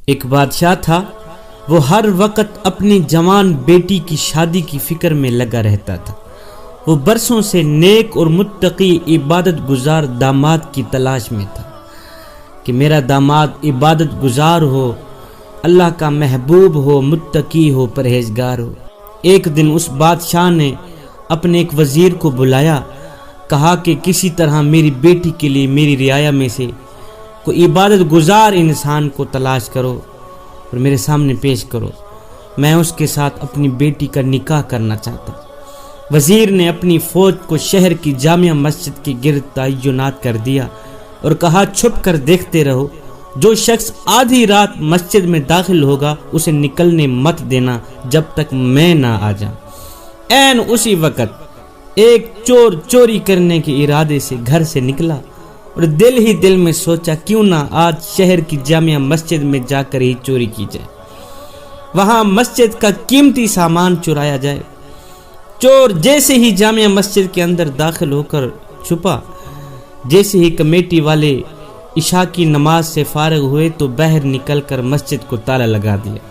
ایک بادشاہ تھا، وہ ہر وقت اپنی جوان بیٹی کی شادی کی فکر میں لگا رہتا تھا۔ وہ برسوں سے نیک اور متقی عبادت گزار داماد کی تلاش میں تھا کہ میرا داماد عبادت گزار ہو، اللہ کا محبوب ہو، متقی ہو، پرہیزگار ہو۔ ایک دن اس بادشاہ نے اپنے ایک وزیر کو بلایا، کہا کہ کسی طرح میری بیٹی کے لیے میری رعایا میں سے کوئی عبادت گزار انسان کو تلاش کرو اور میرے سامنے پیش کرو، میں اس کے ساتھ اپنی بیٹی کا نکاح کرنا چاہتا ہوں۔ وزیر نے اپنی فوج کو شہر کی جامع مسجد کے گرد تعینات کر دیا اور کہا، چھپ کر دیکھتے رہو، جو شخص آدھی رات مسجد میں داخل ہوگا اسے نکلنے مت دینا جب تک میں نہ آ جاؤں۔ عین اسی وقت ایک چور چوری کرنے کے ارادے سے گھر سے نکلا اور دل ہی دل میں سوچا، کیوں نہ آج شہر کی جامع مسجد میں جا کر ہی چوری کی جائے، وہاں مسجد کا قیمتی سامان چرایا جائے۔ چور جیسے ہی جامع مسجد کے اندر داخل ہو کر چھپا، جیسے ہی کمیٹی والے عشاء کی نماز سے فارغ ہوئے تو باہر نکل کر مسجد کو تالا لگا دیا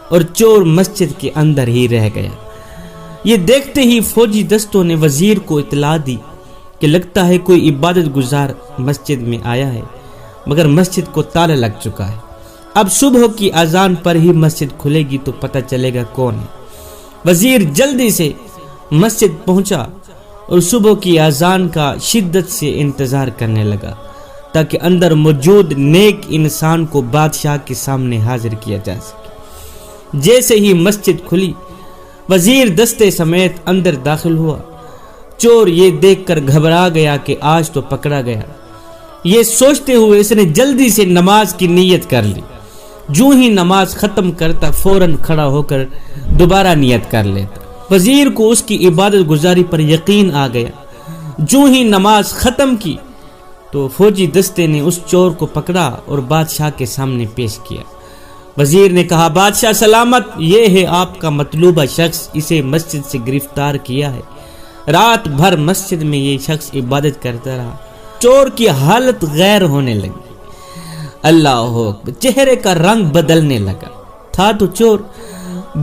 اور چور مسجد کے اندر ہی رہ گیا۔ یہ دیکھتے ہی فوجی دستوں نے وزیر کو اطلاع دی کہ لگتا ہے کوئی عبادت گزار مسجد میں آیا ہے، مگر مسجد کو تالا لگ چکا ہے، اب صبح کی اذان پر ہی مسجد کھلے گی تو پتہ چلے گا کون ہے۔ وزیر جلدی سے مسجد پہنچا اور صبح کی اذان کا شدت سے انتظار کرنے لگا تاکہ اندر موجود نیک انسان کو بادشاہ کے سامنے حاضر کیا جا سکے۔ جیسے ہی مسجد کھلی، وزیر دستے سمیت اندر داخل ہوا۔ چور یہ دیکھ کر گھبرا گیا کہ آج تو پکڑا گیا۔ یہ سوچتے ہوئے اس نے جلدی سے نماز کی نیت کر لی۔ جو ہی نماز ختم کرتا فوراً کھڑا ہو کر دوبارہ نیت کر لیتا۔ وزیر کو اس کی عبادت گزاری پر یقین آ گیا۔ جو ہی نماز ختم کی تو فوجی دستے نے اس چور کو پکڑا اور بادشاہ کے سامنے پیش کیا۔ وزیر نے کہا، بادشاہ سلامت، یہ ہے آپ کا مطلوبہ شخص، اسے مسجد سے گرفتار کیا ہے۔ رات بھر مسجد میں یہ شخص عبادت کرتا رہا۔ چور کی حالت غیر ہونے لگی، اللہ اکبر، چہرے کا رنگ بدلنے لگا۔ تھا تو چور۔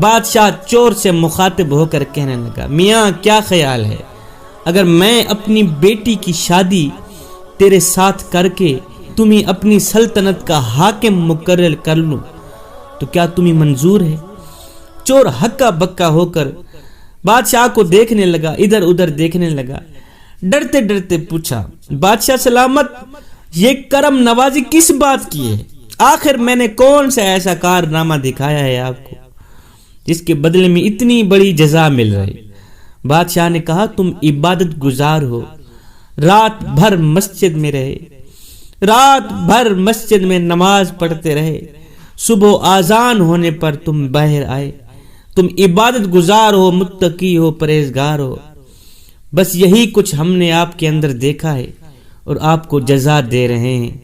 بادشاہ چور سے مخاطب ہو کر کہنے لگا، میاں کیا خیال ہے، اگر میں اپنی بیٹی کی شادی تیرے ساتھ کر کے تمہیں اپنی سلطنت کا حاکم مقرر کر لوں تو کیا تمہیں منظور ہے؟ چور ہکا بکا ہو کر بادشاہ کو دیکھنے لگا، ادھر ادھر دیکھنے لگا، ڈرتے ڈرتے پوچھا، بادشاہ سلامت، یہ کرم نوازی کس بات کی ہے؟ آخر میں نے کون سا ایسا کارنامہ دکھایا ہے آپ کو جس کے بدلے میں اتنی بڑی جزا مل رہی؟ بادشاہ نے کہا، تم عبادت گزار ہو، رات بھر مسجد میں رہے، رات بھر مسجد میں نماز پڑھتے رہے، صبح آذان ہونے پر تم باہر آئے، تم عبادت گزار ہو، متقی ہو، پرہیزگار ہو، بس یہی کچھ ہم نے آپ کے اندر دیکھا ہے اور آپ کو جزا دے رہے ہیں،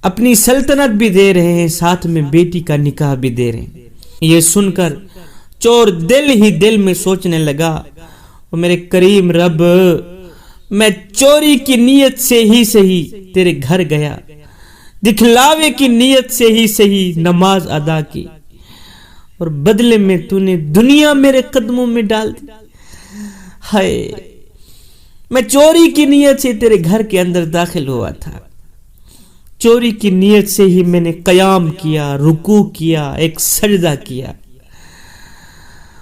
اپنی سلطنت بھی دے رہے ہیں، ساتھ میں بیٹی کا نکاح بھی دے رہے ہیں۔ یہ سن کر چور دل ہی دل میں سوچنے لگا، اور میرے کریم رب، میں چوری کی نیت سے ہی صحیح تیرے گھر گیا، دکھلاوے کی نیت سے ہی صحیح نماز ادا کی، اور بدلے میں تو نے دنیا میرے قدموں میں ڈال دی۔ ہائے، میں چوری کی نیت سے تیرے گھر کے اندر داخل ہوا تھا، چوری کی نیت سے ہی میں نے قیام کیا، رکوع کیا، ایک سجدہ کیا،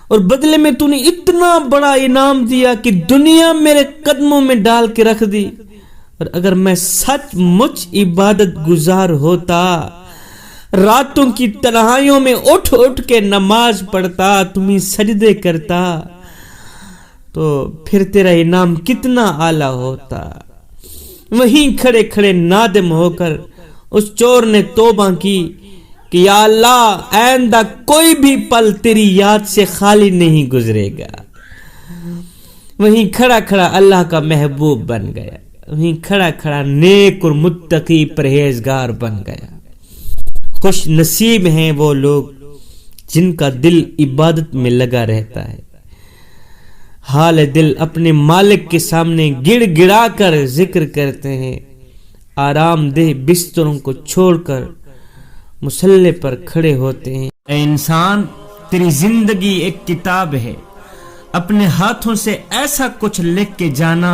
اور بدلے میں تو نے اتنا بڑا انعام دیا کہ دنیا میرے قدموں میں ڈال کے رکھ دی۔ اور اگر میں سچ مچ عبادت گزار ہوتا، راتوں کی تنہائیوں میں اٹھ اٹھ کے نماز پڑھتا، تمہیں سجدے کرتا، تو پھر تیرا انعام کتنا اعلیٰ ہوتا۔ وہیں کھڑے کھڑے نادم ہو کر اس چور نے توبہ کی کہ یا اللہ، آئندہ کوئی بھی پل تیری یاد سے خالی نہیں گزرے گا۔ وہیں کھڑا کھڑا اللہ کا محبوب بن گیا، وہیں کھڑا کھڑا نیک اور متقی پرہیزگار بن گیا۔ خوش نصیب ہیں وہ لوگ جن کا دل عبادت میں لگا رہتا ہے، حال دل اپنے مالک کے سامنے گڑ گڑا کر ذکر کرتے ہیں، آرام دہ بستروں کو چھوڑ کر مسلح پر کھڑے ہوتے ہیں۔ اے انسان، تیری زندگی ایک کتاب ہے، اپنے ہاتھوں سے ایسا کچھ لکھ کے جانا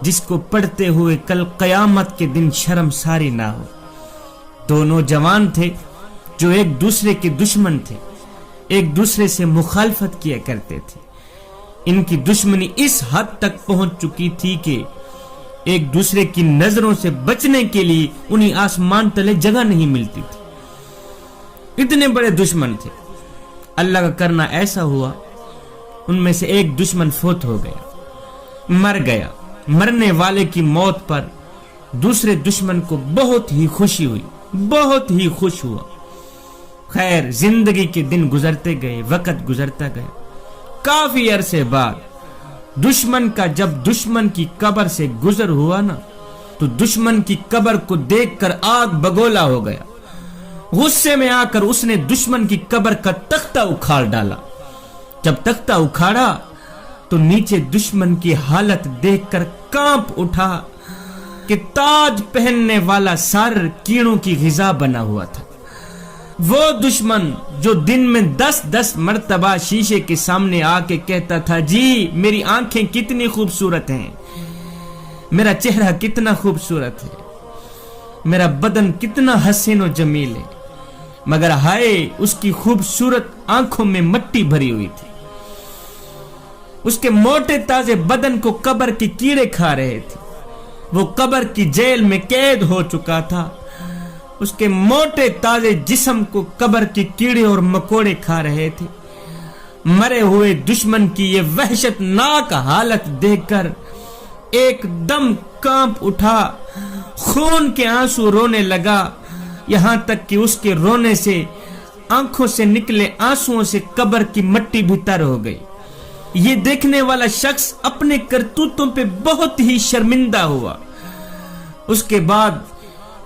جس کو پڑھتے ہوئے کل قیامت کے دن شرمساری نہ ہو۔ دو نوجوان تھے جو ایک دوسرے کے دشمن تھے، ایک دوسرے سے مخالفت کیا کرتے تھے۔ ان کی دشمنی اس حد تک پہنچ چکی تھی کہ ایک دوسرے کی نظروں سے بچنے کے لیے انہیں آسمان تلے جگہ نہیں ملتی تھی، اتنے بڑے دشمن تھے۔ اللہ کا کرنا ایسا ہوا، ان میں سے ایک دشمن فوت ہو گیا، مر گیا۔ مرنے والے کی موت پر دوسرے دشمن کو بہت ہی خوشی ہوئی، بہت ہی خوش ہوا۔ خیر، زندگی کے دن گزرتے گئے، وقت گزرتا گیا۔ کافی عرصے بعد دشمن کا جب دشمن کی قبر سے گزر ہوا نا، تو دشمن کی قبر کو دیکھ کر آگ بگولا ہو گیا۔ غصے میں آ کر اس نے دشمن کی قبر کا تختہ اکھاڑ ڈالا۔ جب تختہ اکھاڑا تو نیچے دشمن کی حالت دیکھ کر کانپ اٹھا کہ تاج پہننے والا سر کیڑوں کی غذا بنا ہوا تھا۔ وہ دشمن جو دن میں 10 مرتبہ شیشے کے سامنے آ کے کہتا تھا، جی میری آنکھیں کتنی خوبصورت ہیں، میرا چہرہ کتنا خوبصورت ہے، میرا بدن کتنا حسین و جمیل ہے، مگر ہائے اس کی خوبصورت آنکھوں میں مٹی بھری ہوئی تھی۔ اس کے موٹے تازے بدن کو قبر کے کیڑے کھا رہے تھے۔ وہ قبر کی جیل میں قید ہو چکا تھا۔ اس کے موٹے تازے جسم کو قبر کے کیڑے اور مکوڑے کھا رہے تھے۔ مرے ہوئے دشمن کی یہ وحشت ناک حالت دیکھ کر ایک دم کانپ اٹھا، خون کے آنسو رونے لگا، یہاں تک کہ اس کے رونے سے آنکھوں سے نکلے آنسوؤں سے قبر کی مٹی بھی تر ہو گئی۔ یہ دیکھنے والا شخص اپنے کرتوتوں پہ بہت ہی شرمندہ ہوا۔ اس کے بعد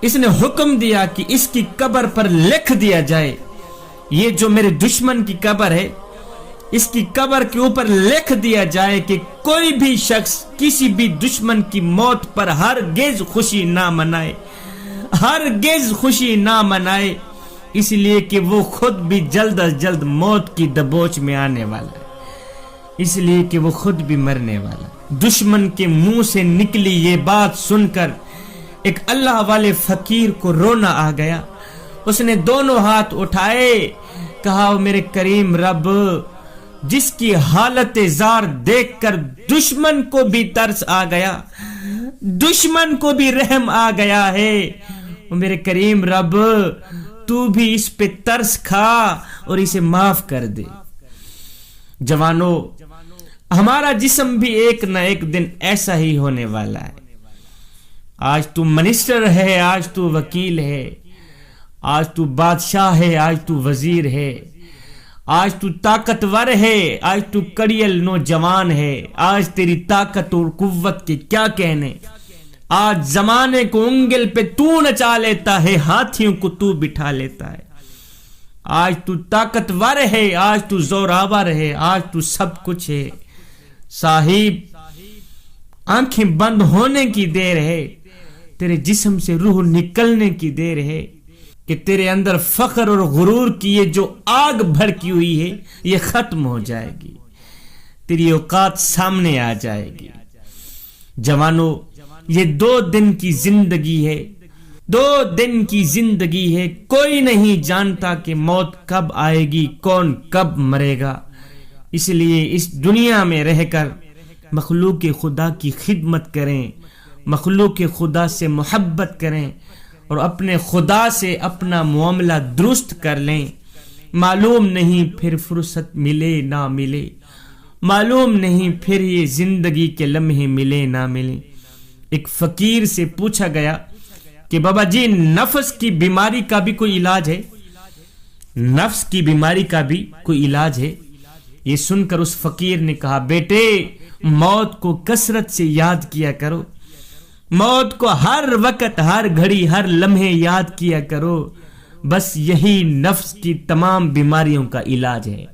اس نے حکم دیا کہ اس کی قبر پر لکھ دیا جائے، یہ جو میرے دشمن کی قبر ہے، اس کی قبر کے اوپر لکھ دیا جائے کہ کوئی بھی شخص کسی بھی دشمن کی موت پر ہرگز خوشی نہ منائے، ہرگز خوشی نہ منائے، اس لیے کہ وہ خود بھی جلد از جلد موت کی دبوچ میں آنے والا ہے، اس لیے کہ وہ خود بھی مرنے والا ہے۔ دشمن کے منہ سے نکلی یہ بات سن کر ایک اللہ والے فقیر کو رونا آ گیا۔ اس نے دونوں ہاتھ اٹھائے، کہا میرے کریم رب، جس کی حالت زار دیکھ کر دشمن کو بھی ترس آ گیا، دشمن کو بھی رحم آ گیا ہے، میرے کریم رب تو بھی اس پہ ترس کھا اور اسے معاف کر دے۔ جوانوں، ہمارا جسم بھی ایک نہ ایک دن ایسا ہی ہونے والا ہے۔ آج تو منسٹر ہے، آج تو وکیل ہے، آج تو بادشاہ ہے، آج تو وزیر ہے، آج تو طاقتور ہے، آج تو کڑیل نوجوان ہے، آج تیری طاقت اور قوت کے کیا کہنے۔ آج زمانے کو انگل پہ تو نچا لیتا ہے، ہاتھیوں کو تو بٹھا لیتا ہے۔ آج تو طاقتور ہے، آج تو زوراور ہے، آج تو سب کچھ ہے۔ صاحب، آنکھیں بند ہونے کی دیر ہے، تیرے جسم سے روح نکلنے کی دیر ہے کہ تیرے اندر فخر اور غرور کی یہ جو آگ بھڑکی ہوئی ہے یہ ختم ہو جائے گی، تیری اوقات سامنے آ جائے گی۔ جوانوں، یہ 2 دن کی زندگی ہے، 2 دن کی زندگی ہے، کوئی نہیں جانتا کہ موت کب آئے گی، کون کب مرے گا۔ اس لیے اس دنیا میں رہ کر مخلوق خدا کی خدمت کریں، مخلوق خدا سے محبت کریں اور اپنے خدا سے اپنا معاملہ درست کر لیں۔ معلوم نہیں پھر فرصت ملے نہ ملے، معلوم نہیں پھر یہ زندگی کے لمحے ملے نہ ملے۔ ایک فقیر سے پوچھا گیا کہ بابا جی، نفس کی بیماری کا بھی کوئی علاج ہے؟ نفس کی بیماری کا بھی کوئی علاج ہے؟ یہ سن کر اس فقیر نے کہا، بیٹے موت کو کثرت سے یاد کیا کرو، موت کو ہر وقت، ہر گھڑی، ہر لمحے یاد کیا کرو، بس یہی نفس کی تمام بیماریوں کا علاج ہے۔